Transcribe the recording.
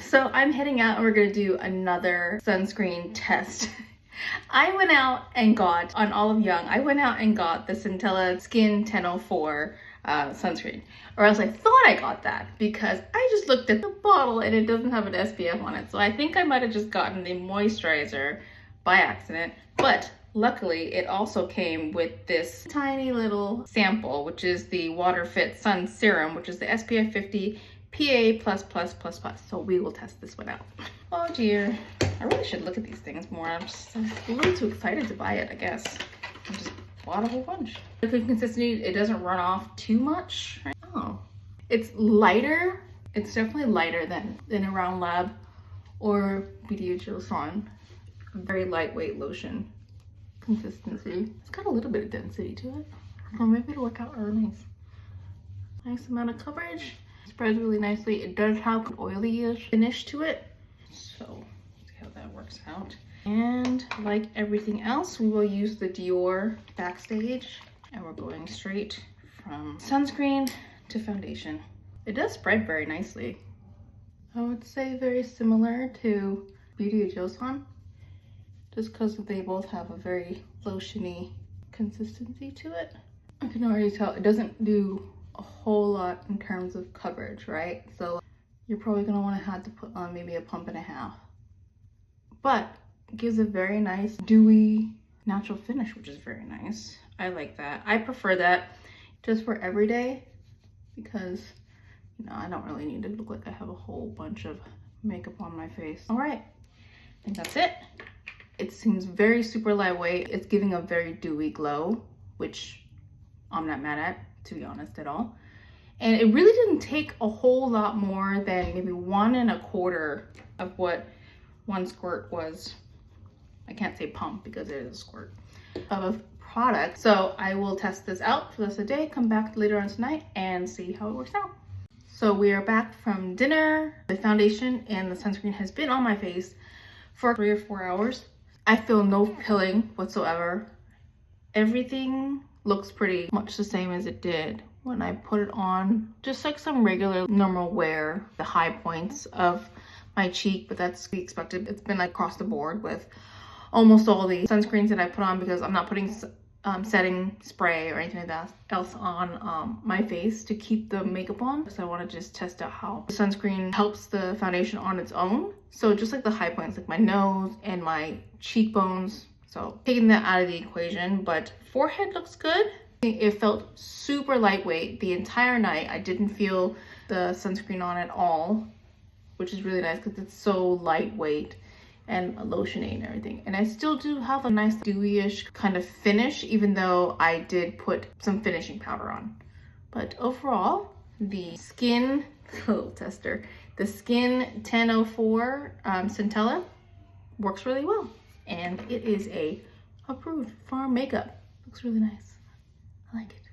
So I'm heading out and we're gonna do another sunscreen test. I went out and got, on Olive Young, I went out and got the Centella Skin1004 sunscreen. Or else I thought I got that because I just looked at the bottle and it doesn't have an SPF on it. So I think I might have just gotten the moisturizer by accident. But luckily it also came with this tiny little sample, which is the Water Fit Sun Serum, which is the SPF 50 PA+++++. So we will test this one out. Oh dear. I really should look at these things more. I'm just a little too excited to buy it, I guess. I just bought a whole bunch. The consistency, it doesn't run off too much. Oh, it's lighter. It's definitely lighter than Around Lab or BDHO Sun. Very lightweight lotion consistency. It's got a little bit of density to it. Or maybe it'll work out really nice. Nice amount of coverage. Spreads really nicely. It does have an oily-ish finish to it. So see how that works out. And like everything else, we will use the Dior Backstage. And we're going straight from sunscreen to foundation. It does spread very nicely. I would say very similar to BDHO Sun. Just because they both have a very lotiony consistency to it. I can already tell it doesn't do a whole lot in terms of coverage, right? So you're probably gonna want to have to put on maybe a pump and a half. But it gives a very nice dewy natural finish, which is very nice. I like that. I prefer that just for everyday because, you know, I don't really need to look like I have a whole bunch of makeup on my face. All right, I think that's it. It seems very super lightweight. It's giving a very dewy glow, which I'm not mad at, to be honest, at all. And it really didn't take a whole lot more than maybe 1 1/4 of what one squirt was. I can't say pump because it is a squirt of product. So I will test this out for the rest of the day, come back later on tonight and see how it works out. So we are back from dinner. The foundation and the sunscreen has been on my face for 3 or 4 hours. I feel no pilling whatsoever. Everything looks pretty much the same as it did when I put it on, just like some regular normal wear. The high points of my cheek, but that's to be expected. It's been like across the board with almost all the sunscreens that I put on because I'm not putting setting spray or anything like that else on my face to keep the makeup on. So I want to just test out how the sunscreen helps the foundation on its own. So just like the high points, like my nose and my cheekbones. So taking that out of the equation, but forehead looks good. It felt super lightweight the entire night. I didn't feel the sunscreen on at all, which is really nice because it's so lightweight and lotiony and everything. And I still do have a nice dewy-ish kind of finish, even though I did put some finishing powder on. But overall, the skin, little tester, the Skin1004 Centella works really well. And it is approved for makeup. Looks really nice. I like it.